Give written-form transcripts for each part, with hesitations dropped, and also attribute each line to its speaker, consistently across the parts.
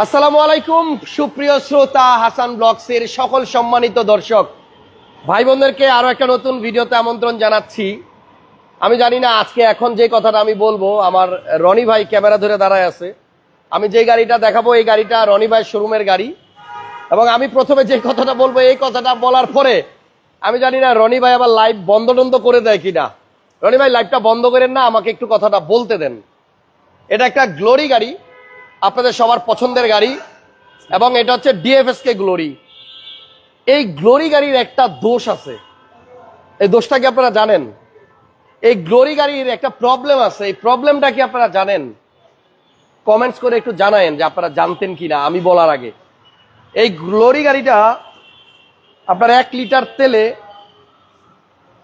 Speaker 1: আসসালামু আলাইকুম সুপ্রিয় শ্রোতা, হাসান ব্লগসের সকল সম্মানিত দর্শক ভাই বোনদেরকে আরো একটা নতুন ভিডিওতে আমন্ত্রণ জানাচ্ছি। আমি জানি না আজকে এখন যে কথাটা আমি বলবো, আমার রনি ভাই ক্যামেরা ধরে দাঁড়ায় আছে। আমি যে গাড়িটা দেখাবো এই গাড়িটা রনি ভাই শোরুমের গাড়ি, এবং আমি প্রথমে যে কথাটা বলবো এই কথাটা বলার পরে আমি জানি না রনি ভাই আবার লাইভ বন্ধ টন্ধ করে দেয় কিনা। রনি ভাই লাইভটা বন্ধ করেন না, আমাকে একটু কথাটা বলতে দেন। এটা একটা গ্লোরি গাড়ি, আপনাদের সবার পছন্দের গাড়ি, এবং এটা হচ্ছে ডিএফএসকে গ্লোরি। এই গ্লোরি গাড়ির একটা দোষ আছে, এই দোষটা কি আপনারা জানেন? এই গ্লোরি গাড়ির একটা প্রবলেম আছে, এই প্রবলেমটা কি আপনারা জানেন? কমেন্টস করে একটু জানায়েন যে আপনারা জানতেন কিনা আমি বলার আগে। এই গ্লোরি গাড়িটা আপনার 1 লিটার তেলে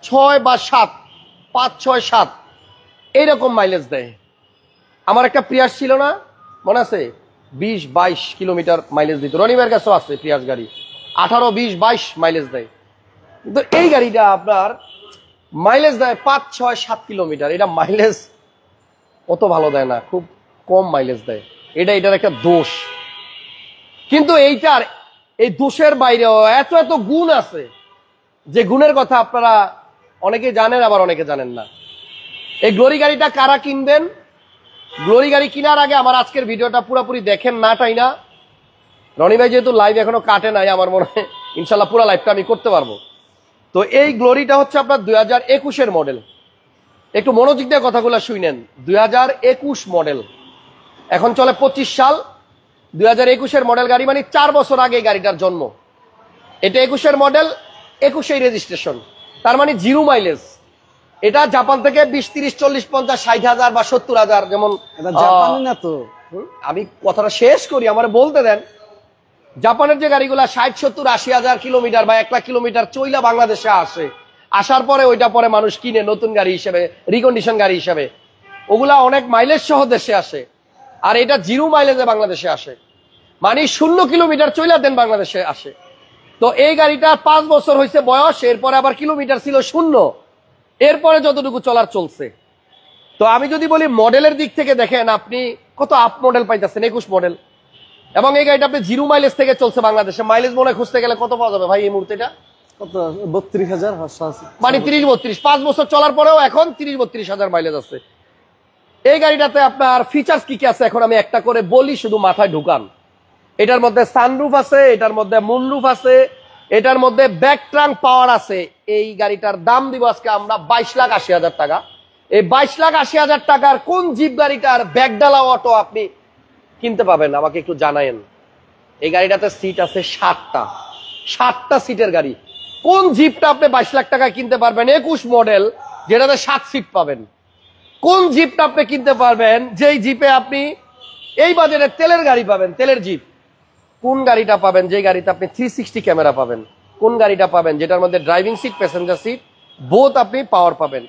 Speaker 1: 6 বা 7, 5, 6, 7 এইরকম মাইলেজ দেয়। আমার একটা প্রিয়াস ছিল না, মনে আছে? 20-22 কিলোমিটার মাইলেজ দিত। রনিবার কাছেও আছে প্রিয়াস গাড়ি, 18, 20, 22 মাইলেজ দেয়। কিন্তু এই গাড়িটা আপনার মাইলেজ দেয় 5, 6, 7 কিলোমিটার। এটা মাইলেজ অত ভালো দেয় না, খুব কম মাইলেজ দেয়। এটার একটা দোষ। কিন্তু এইটার এই দোষের বাইরেও এত এত গুণ আছে, যে গুণের কথা আপনারা অনেকে জানেন আবার অনেকে জানেন না। এই গ্লোরি গাড়িটা কারা কিনবেন, গ্লোরি গাড়ি কেনার আগে আমার আজকের ভিডিওটা পুরোপুরি দেখেন না, তাই না? রনি ভাই যেহেতু লাইভ এখনো কাটে নাই, আমার মনে হয় ইনশাল্লাহ পুরো লাইভটা আমি করতে পারবো। তো এই গ্লোরিটা হচ্ছে আপনার 2021-এর মডেল। একটু মনোযোগ দিয়ে কথাগুলো শুনেন। 2021 মডেল, এখন চলে 25 সাল। 2021-এর মডেল গাড়ি, মানে 4 বছর আগে গাড়িটার জন্ম। এটা 21-এর মডেল, 21-এই রেজিস্ট্রেশন, তার মানে 0 মাইলেজ। এটা জাপান থেকে 20, 30, 40, 50, 60 হাজার বা 70 হাজার, যেমন
Speaker 2: জাপানি না তো।
Speaker 1: আমি কথাটা শেষ করি, আমার বলতে দেন। জাপানের যে গাড়িগুলা 60, 70, 80 হাজার কিলোমিটার বা 1 লাখ কিলোমিটার চইলা বাংলাদেশে আসে, আসার পরে ওইটা পরে মানুষ কিনে নতুন গাড়ি হিসেবে, রিকন্ডিশন গাড়ি হিসেবে, ওগুলা অনেক মাইলেজ সহ দেশে আসে। আর এটা 0 মাইলেজে বাংলাদেশে আসে, মানে 0 কিলোমিটার চইলা দেন বাংলাদেশে আসে। তো এই গাড়িটা 5 বছর হয়েছে বয়স, এরপরে আবার কিলোমিটার ছিল 0, এরপরে যতটুকু চলার চলছে। তো আমি যদি বলি মডেলের দিক থেকে দেখেন, আপনি কত আপ মডেল পাইতেছেন, 21 মডেল, এবং এই গাড়িটা আপনি 0 মাইলেজ থেকে চলছে বাংলাদেশে। মাইলেজ মনে খুঁজতে গেলে কত পাওয়া যাবে ভাই এই মুহূর্তে? এটা
Speaker 2: কত? 32,000,
Speaker 1: মানে 30-32, 5 বছর চলার পরেও এখন 30-32 হাজার মাইলেজ আছে। এই গাড়িটাতে আপনার ফিচার্স কি কি আছে এখন আমি একটা করে বলি, শুধু মাথায় ঢুকান। এটার মধ্যে সানরুফ আছে, এটার মধ্যে মুনরুফ আছে, এটার মধ্যে ব্যাক ট্রাঙ্ক পাওয়ার আছে। এই গাড়িটার দাম দিব আজকে আমরা 22,80,000 টাকা। এই 22,80,000 টাকার কোন জিপ গাড়িটার ব্যাকডালা অটো আপনি কিনতে পাবেন আমাকে একটু জানায়েন। এই গাড়িটাতে সিট আছে 7টা সিটের গাড়ি। কোন জিপটা আপনি 22 লাখ টাকায় কিনতে পারবেন 21 মডেল, যেটাতে 7 সিট পাবেন? কোন জিপটা আপনি কিনতে পারবেন যেই জিপে আপনি এই বাজারে তেলের গাড়ি পাবেন, তেলের জিপ? কোন গাড়িটা পাবেন যে গাড়িতে আপনি 360 ক্যামেরা পাবেন? কোন গাড়িটা পাবেন যেটার মধ্যে driving seat, passenger seat both আপনি পাওয়ার পাবেন?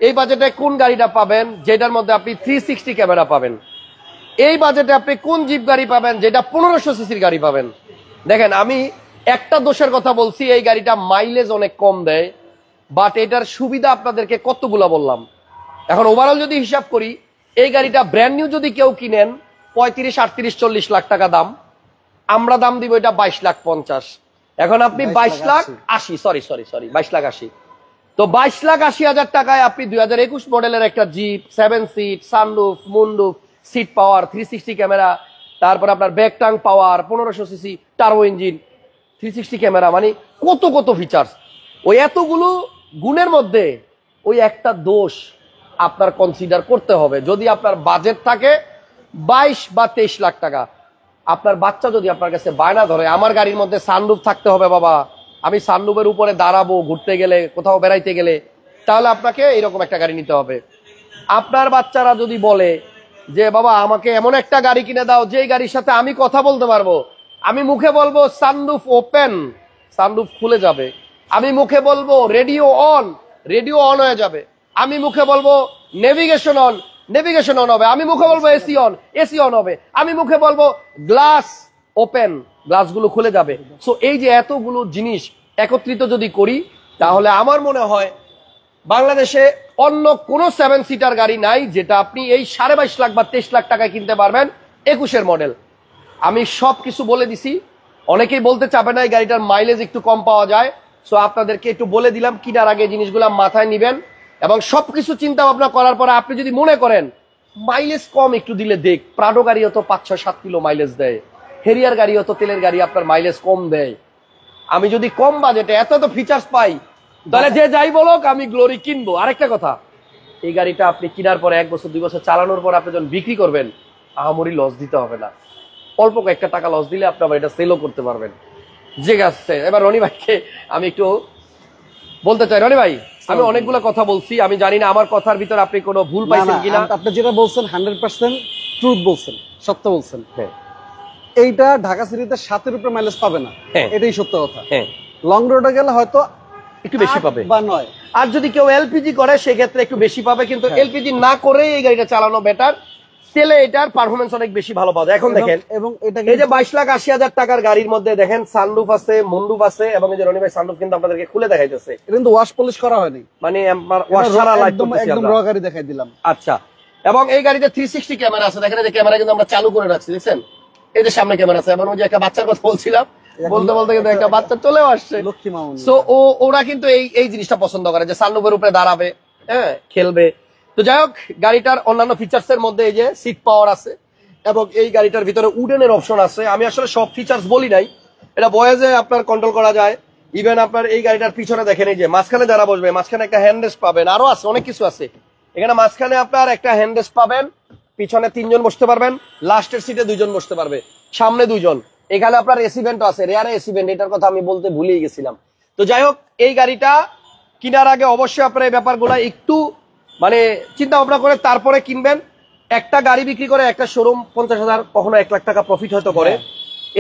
Speaker 1: এই বাজেটে কোন গাড়িটা পাবেন যেটার মধ্যে আপনি 360 ক্যামেরা পাবেন? এই বাজেটে আপনি কোন জিপ গাড়ি পাবেন যেটা 1500 সিসির গাড়ি পাবেন? দেখেন, আমি একটা দোষের কথা বলছি, এই গাড়িটা মাইলেজ অনেক কম দেয়, বাট এটার সুবিধা আপনাদেরকে কতগুলা বললাম। এখন ওভারঅল যদি হিসাব করি, এই গাড়িটা ব্র্যান্ড নিউ যদি কেউ কিনেন 35, 38, 40 লাখ টাকা দাম, আমরা দাম দিব এটা 22,50,000। এখন আপনি 22,80,000 তো 22,80,000 টাকায় আপনি 2021 মডেলের একটা jeep, 7 seat, sunroof, moonroof, seat power, 360 camera, তারপর আপনার back trunk power, 1500 CC turbo engine, 360 camera, মানে কত কত ফিচার্স। ওই এতগুলো গুণের মধ্যে ওই একটা দোষ আপনার কনসিডার করতে হবে। যদি আপনার বাজেট থাকে 22 বা 23 লাখ টাকা, আপনার বাচ্চা যদি আপনার কাছে বায়না ধরে আমার গাড়ির মধ্যে সানরুফ থাকতে হবে বাবা, আমি সানরুফের উপরে দাঁড়াবো ঘুরতে গেলে, কোথাও বেড়াইতে গেলে, তাহলে আপনাকে এরকম একটা গাড়ি নিতে হবে। আপনার বাচ্চারা যদি বলে যে বাবা আমাকে এমন একটা গাড়ি কিনে দাও যে গাড়ির সাথে আমি কথা বলতে পারবো, আমি মুখে বলবো সানরুফ ওপেন, সানরুফ খুলে যাবে। আমি মুখে বলবো রেডিও অন, রেডিও অন হয়ে যাবে। আমি মুখে বলবো নেভিগেশন অন, নেভিগেশন অন হবে। আমি মুখে বলবো এসি অন, এসি অন হবে। আমি মুখে বলবো গ্লাস ওপেন, গ্লাসগুলো খুলে যাবে। সো এই যে এতগুলো জিনিস একত্রিত যদি করি, তাহলে আমার মনে হয় বাংলাদেশে অন্য কোন 7 সিটার গাড়ি নাই যেটা আপনি এই 22.5 লাখ বা 23 লাখ টাকায় কিনতে পারবেন 21-এর মডেল। আমি সব কিছু বলে দিছি। অনেকেই বলতে চাবে না এই গাড়িটার মাইলেজ একটু কম পাওয়া যায়, সো আপনাদেরকে একটু বলে দিলাম কিনার আগে জিনিসগুলো মাথায় নিবেন এবং সবকিছু চিন্তা ভাবনা করার পরে আপনি যদি মনে করেন মাইলেজ কম একটু দিলে দেখ, প্রাডো গাড়িও তো 5-6-7 কিলো মাইলেজ দেয়, হেরিয়ার গাড়িও তো তেলের গাড়ি আপনার মাইলেজ কম দেয়। আমি যদি কম বাজেটে এত এত ফিচার্স পাই তাহলে যে যাই বলুক আমি গ্লোরি কিনবো। আরেকটা কথা, এই গাড়িটা আপনি কেনার পরে 1 বছর 2 বছর চালানোর পর আপনি যখন বিক্রি করবেন আহামরি লস দিতে হবে না, অল্প কয়েকটা টাকা লস দিলে আপনি আবার এটা সেলও করতে পারবেন। ঠিক আছে, এবার রনি ভাইকে আমি একটু বলতে চাই। রনি ভাই, আমি অনেকগুলো কথা বলছি, আমি জানি না আমার কথার ভিতর আপনি কোনো ভুল পাইছেন কিনা।
Speaker 2: আপনি যেটা বলছেন 100% ট্রুথ বলছেন, সত্য বলছেন।
Speaker 1: হ্যাঁ,
Speaker 2: এইটা ঢাকা সিটিতে 7-এর উপরে মাইলেজ পাবে না,
Speaker 1: হ্যাঁ।
Speaker 2: এটাই সত্য কথা।
Speaker 1: হ্যাঁ,
Speaker 2: লং রোডে গেলে হয়তো
Speaker 1: একটু বেশি
Speaker 2: 8
Speaker 1: পাবে
Speaker 2: বা 9।
Speaker 1: আর যদি কেউ এলপিজি করে সেক্ষেত্রে একটু বেশি পাবে, কিন্তু
Speaker 2: হ্যাঁ।
Speaker 1: এলপিজি না করে এই গাড়িটা চালানো বেটার। তেলে এটার পারফরমেন্স অনেক বেশি ভালো পাওয়া যায়। এখন দেখেন
Speaker 2: এবং এটা
Speaker 1: এই যে 22,80,000 টাকার গাড়ির মধ্যে দেখেন সানরুফ আছে, মুন্ডুফ আছে, এবং এই যে রনি ভাই সানরুফ কিন্তু আপনাদেরকে খুলে দেখাইতেছে,
Speaker 2: কিন্তু ওয়াশ পলিশ করা হয়নি,
Speaker 1: মানে আমার ওয়াশ ছাড়া লাইট
Speaker 2: একদম
Speaker 1: করতেছি
Speaker 2: একদম
Speaker 1: আমরা।
Speaker 2: র গাড়ি দেখাই দিলাম।
Speaker 1: আচ্ছা, এবং এই গাড়িতে 360 ক্যামেরা আছে, দেখেন এই যে ক্যামেরা কিন্তু আমরা চালু করে রাখছি, দেখছেন এই যে সামনে ক্যামেরা আছে। এবং ওই যে একটা বাচ্চার কথা বলছিলাম, বলতে বলতে কিন্তু একটা বাচ্চা চলেও আসছে।
Speaker 2: লক্ষ্মী মামুনি।
Speaker 1: সো ওরা কিন্তু এই জিনিসটা পছন্দ করে যে সানরুফের উপরে দাঁড়াবে, হ্যাঁ, খেলবে। তো যাই হোক, গাড়িটার অন্যান্য ফিচার্স এর মধ্যে এই যে সিট পাওয়ার আছে এবং এই গাড়িটার ভিতরে উডেনের অপশন আছে। আমি আসলে সব ফিচার্স বলি নাই, এটা বয়েজে আপনার কন্ট্রোল করা যায়। ইভেন আপনার এই গাড়িটার পিছনে দেখেন এই যে মাঝখানে যারা বসবে, মাঝখানে একটা হ্যান্ডরেস্ট পাবেন, আরো আছে অনেক কিছু আছে এখানে। মাঝখানে আপনার একটা হ্যান্ডরেস্ট পাবেন, পিছনে 3 জন বসতে পারবেন, লাস্টের সিটে 2 জন বসতে পারবে, সামনে 2 জন। এখানে আপনার এসি ভেন্ট আছে, রেয়ারে এসি ভেন্ট, এটার কথা আমি বলতে ভুলেই গেছিলাম। তো যাই হোক, এই গাড়িটা কেনার আগে অবশ্যই আপনার এই ব্যাপারগুলো একটু মানে চিন্তা ভাবনা করে তারপরে কিনবেন। একটা গাড়ি বিক্রি করে একটা শোরুম 50,000 কখনো 1 লাখ টাকা প্রফিট হয়তো করে।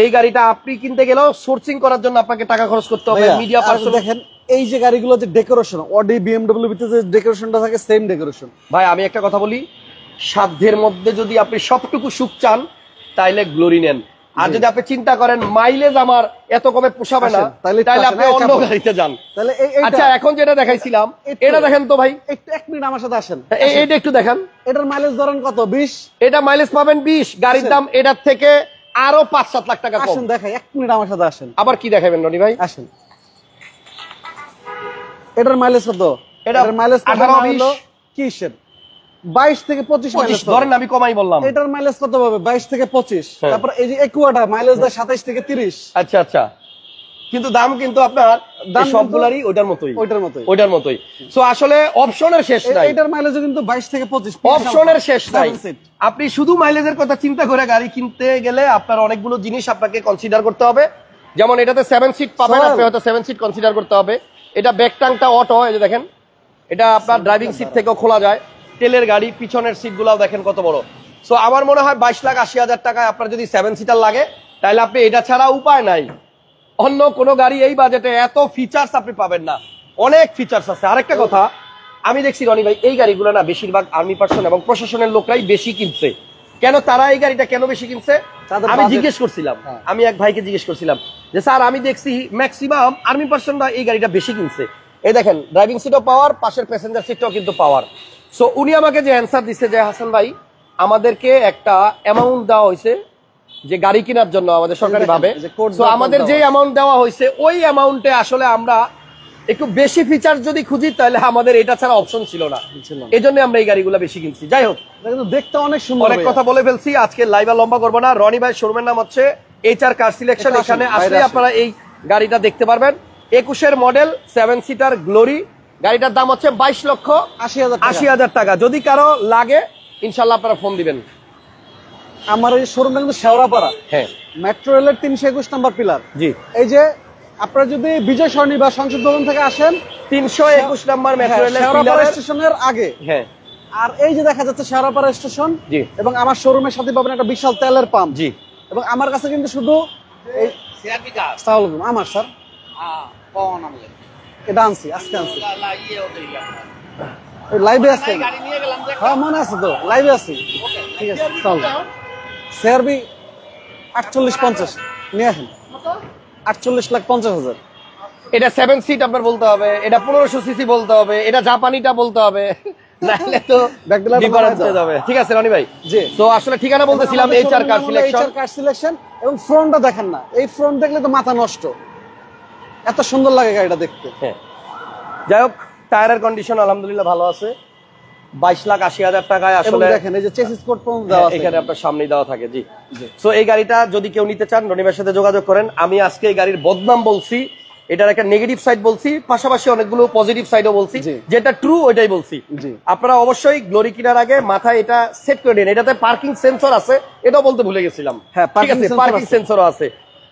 Speaker 1: এই গাড়িটা আপনি কিনতে গেলেও সোর্সিং করার জন্য আপনাকে টাকা খরচ করতে হবে। মিডিয়া পার্সন
Speaker 2: দেখেন এই যে গাড়িগুলো যে ডেকোরেশন, অডি বিএমডব্লিউ ভিতরে যে ডেকোরেশনটা থাকে সেম ডেকোরেশন।
Speaker 1: ভাই আমি একটা কথা বলি, সাধ্যের মধ্যে যদি আপনি সবটুকু সুখ চান তাইলে গ্লোরি নেন। আর যদি আপনি চিন্তা করেন মাইলেজ আমার এত কমে পোষাবে না, তাহলে আপনি অন্য গাড়িতে যান।
Speaker 2: তাহলে
Speaker 1: আচ্ছা, এখন যেটা দেখাইছিলাম এটা দেখেন তো ভাই,
Speaker 2: একটু 1 মিনিট আমার সাথে আসেন,
Speaker 1: এইটা একটু দেখেন।
Speaker 2: এটার মাইলেজ ধরেন কত? 20।
Speaker 1: এটা মাইলেজ পাবেন 20, গাড়ির দাম এটার থেকে আরো 5-7 লাখ টাকা কম।
Speaker 2: আসেন দেখাই, 1 মিনিট আমার সাথে আসেন।
Speaker 1: আবার কি দেখাবেন রনি ভাই?
Speaker 2: আসেন, এটার মাইলেজ কত?
Speaker 1: এটার
Speaker 2: মাইলেজ
Speaker 1: 18-20
Speaker 2: কিসের 22 থেকে 25 মাইলেজ
Speaker 1: ধরেন, আমি কমাই বললাম।
Speaker 2: এটার মাইলেজ কত পাবে? 22 থেকে 25।
Speaker 1: হ্যাঁ।
Speaker 2: তারপর এই যে একুয়াটা মাইলেজ দেয় 27 থেকে 30।
Speaker 1: আচ্ছা আচ্ছা, কিন্তু দাম কিন্তু আপনার
Speaker 2: দাম
Speaker 1: সবগুলারই ওইটার মতোই। সো আসলে অপশনের শেষ নাই।
Speaker 2: এটার মাইলেজও কিন্তু 22 থেকে 25।
Speaker 1: অপশনের শেষ নাই।
Speaker 2: 7 সিট।
Speaker 1: আপনি শুধু মাইলেজের কথা চিন্তা করে গাড়ি কিনতে গেলে আপনার অনেকগুলো জিনিস আপনাকে কনসিডার করতে হবে। যেমন এটাতে 7 সিট পাবেন, আপনি হয়তো 7 সিট কনসিডার করতে হবে। এটা ব্যাক টাংটা অটো, এই যে দেখেন, এটা আপনার ড্রাইভিং সিট থেকেও খোলা যায়। তেলের গাড়ি, পিছনের সিটগুলাও দেখেন কত বড়। সো আমার মনে হয় 22,80,000 টাকায় আপনার যদি 7 সিটার লাগে তাহলে আপনি এটা ছাড়া উপায় নাই। অন্য কোনো গাড়ি এই বাজেটে এত ফিচার্স আপনি পাবেন না, অনেক ফিচার্স আছে। আরেকটা কথা, আমি দেখছি রনি ভাই এই গাড়িগুলো না বেশিরভাগ আর্মি পার্সন এবং প্রশাসনের লোকরাই বেশি কিনছে। কেন তারা এই গাড়িটা কেন বেশি কিনছে আমি জিজ্ঞেস করছিলাম। আমি এক ভাইকে জিজ্ঞেস করছিলাম যে স্যার আমি দেখছি ম্যাক্সিমাম আর্মি পার্সনরা এই গাড়িটা বেশি কিনছে। এই দেখেন ড্রাইভিং সিটও পাওয়ার, পাশের প্যাসেঞ্জার সিটটাও কিন্তু পাওয়ার। সো উনি আমাকে যে অ্যান্সার দিচ্ছে যে হাসান ভাই আমাদেরকে একটা অ্যামাউন্ট দেওয়া হয়েছে যে গাড়ি কেনার জন্য আমাদের সরকারি ভাবে। সো আমাদের যে অ্যামাউন্ট দেওয়া হয়েছে ওই অ্যামাউন্টে আসলে আমরা একটু বেশি ফিচার যদি খুঁজি তাহলে আমাদের এটা ছাড়া অপশন ছিল না, এই জন্য আমরা এই গাড়িগুলো বেশি কিনছি। যাই হোক,
Speaker 2: দেখতে অনেক সুন্দর।
Speaker 1: অনেক কথা বলে ফেলছি, আজকে লাইভ আর লম্বা করবো না। রনি ভাই শোরুমের নাম হচ্ছে HR কার সিলেকশন। এখানে আসলে আপনারা এই গাড়িটা দেখতে পারবেন। 21-এর মডেল 7 সিটার গ্লোরি, গাড়িটার দাম হচ্ছে 22,80,000 টাকা। যদি কারো লাগে ইনশাল্লাহ আপনারা ফোন দিবেন।
Speaker 2: আমার এই শোরুমটা কিন্তু শেওড়াপাড়া,
Speaker 1: হ্যাঁ,
Speaker 2: মেট্রো রেলের 321 নম্বর পিলার।
Speaker 1: জি,
Speaker 2: এই যে আপনারা যদি বিজয় সরণি বা সংসদ ভবন থেকে আসেন
Speaker 1: 321 নম্বর মেট্রো রেলের
Speaker 2: শেওড়াপাড়া স্টেশনের আগে।
Speaker 1: হ্যাঁ,
Speaker 2: আর এই যে দেখা যাচ্ছে শেওড়াপাড়া স্টেশন,
Speaker 1: জি,
Speaker 2: এবং আমার শোরুমের সাথে পাবেন একটা বিশাল তেলের পাম্প।
Speaker 1: জি,
Speaker 2: এবং আমার কাছে কিন্তু শুধু এই আমার স্যার এটা আনছি, আজকে আনছি, লাইভে আছে। হ্যাঁ মনে আছে তো, লাইভে আছি। ঠিক আছে, চল সিআরবি 4850 নিয়ে আসেন। 48,50,000।
Speaker 1: এটা 7 সিট আপনার বলতে হবে, এটা 1500 সিসি বলতে হবে, এটা জাপানিটা বলতে হবে। নাহলে তো
Speaker 2: ব্যাকডলার
Speaker 1: ডিফারেন্স হয়ে যাবে। ঠিক আছে রনি ভাই,
Speaker 2: জি।
Speaker 1: তো আসলে ঠিকানা বলতেছিলাম HR car selection.
Speaker 2: HR car selection এবং ফ্রন্টটা দেখেন না, এই ফ্রন্ট দেখলে তো মাথা নষ্ট, এত সুন্দর লাগে গাড়িটা দেখতে।
Speaker 1: হ্যাঁ, যাই হোক টায়ারের কন্ডিশন আলহামদুলিল্লাহ ভালো আছে। 22,80,000 টাকায়
Speaker 2: এবং
Speaker 1: আসলে
Speaker 2: দেখেন এই যে চেসিস কোড পর্যন্ত দেওয়া আছে
Speaker 1: এখানে আপনার সামনে দেওয়া থাকে। জি, সো এই গাড়িটা যদি কেউ নিতে চান রনি ভাইয়ের সাথে যোগাযোগ করেন। আমি আজকে এই গাড়ির বদনাম বলছি, এটার একটা নেগেটিভ সাইড বলছি, পাশাপাশি অনেকগুলো পজিটিভ সাইডও বলছি,
Speaker 2: জি।
Speaker 1: যেটা ট্রু ওইটাই বলছি।
Speaker 2: জি।
Speaker 1: আপনারা অবশ্যই গ্লোরি কেনার আগে মাথায় এটা সেট করে নিন। এটাতে পার্কিং সেন্সর আছে, এটাও বলতে ভুলে গেছিলাম।
Speaker 2: হ্যাঁ,
Speaker 1: ঠিক আছে, পার্কিং সেন্সরও আছে,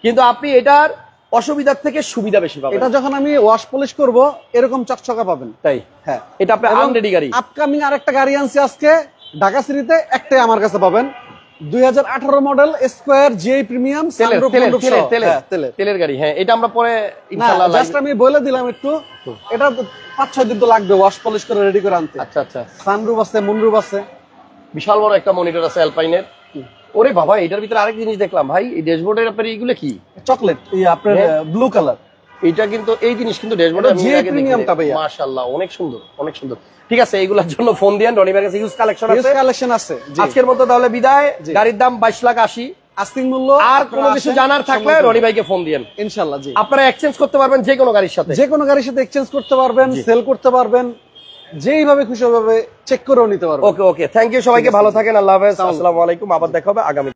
Speaker 1: কিন্তু আপনি এটার অসুবিধার থেকে সুবিধা বেশি পাবেন।
Speaker 2: এটা যখন আমি ওয়াশ পলিশ করব এরকম চকচকা পাবেন।
Speaker 1: তাই
Speaker 2: হ্যাঁ,
Speaker 1: এটা আপনার আনরেডি গাড়ি।
Speaker 2: আপকামিং আরেকটা গাড়ি আনছি আজকে ঢাকা সিটিতে, একটাই আমার কাছে পাবেন, 2018 মডেল স্কয়ার জিআই প্রিমিয়াম
Speaker 1: তেলের গাড়ি। হ্যাঁ, এটা আমরা পরে
Speaker 2: ইনশাআল্লাহ জাস্ট আমি বলে দিলাম একটু, এটা 5-6 দিন তো লাগবে ওয়াশ পলিশ করে রেডি করে আনতে।
Speaker 1: আচ্ছা আচ্ছা,
Speaker 2: সানরুফ আছে, মুনরুফ আছে,
Speaker 1: বিশাল বড় একটা মনিটর আছে অ্যালপাইনের। ওরে বাবা, এটার ভিতরে আরেক জিনিস দেখলাম ভাই, এই ড্যাশবোর্ডের আপনার এইগুলো কি
Speaker 2: চকলেট, এই আপনার ব্লু কালার,
Speaker 1: এটা কিন্তু এই জিনিস কিন্তু ড্যাশবোর্ডে আমি
Speaker 2: জিআই
Speaker 1: আগে
Speaker 2: প্রিমিয়ামটা
Speaker 1: দেখিনি।
Speaker 2: ভাইয়া
Speaker 1: মাশাআল্লাহ, অনেক সুন্দর অনেক সুন্দর। ঠিক আছে, এইগুলোর জন্য ফোন দিয়েন, রনি ভাইয়ের কাছে ইউজ কালেকশন আছে,
Speaker 2: কালেকশন আছে।
Speaker 1: আজকের মতো তাহলে বিদায়। গাড়ির দাম 22,80,000
Speaker 2: আস্তিং মূল্য।
Speaker 1: আর কোনো কিছু জানার থাকলে রনি ভাইকে ফোন দিয়েন
Speaker 2: ইনশাআল্লাহ। জি,
Speaker 1: আপনারা এক্সচেঞ্জ করতে পারবেন যে কোনো গাড়ির সাথে,
Speaker 2: যে কোনো গাড়ির সাথে এক্সচেঞ্জ করতে পারবেন, সেল করতে পারবেন, যেইভাবে খুশি হবে চেক করেও নিতে পারবেন।
Speaker 1: ওকে ওকে, থ্যাংক ইউ সবাইকে, ভালো থাকেন, আল্লাহ হাফেজ, আসসালামু আলাইকুম, আবার দেখা হবে আগামী।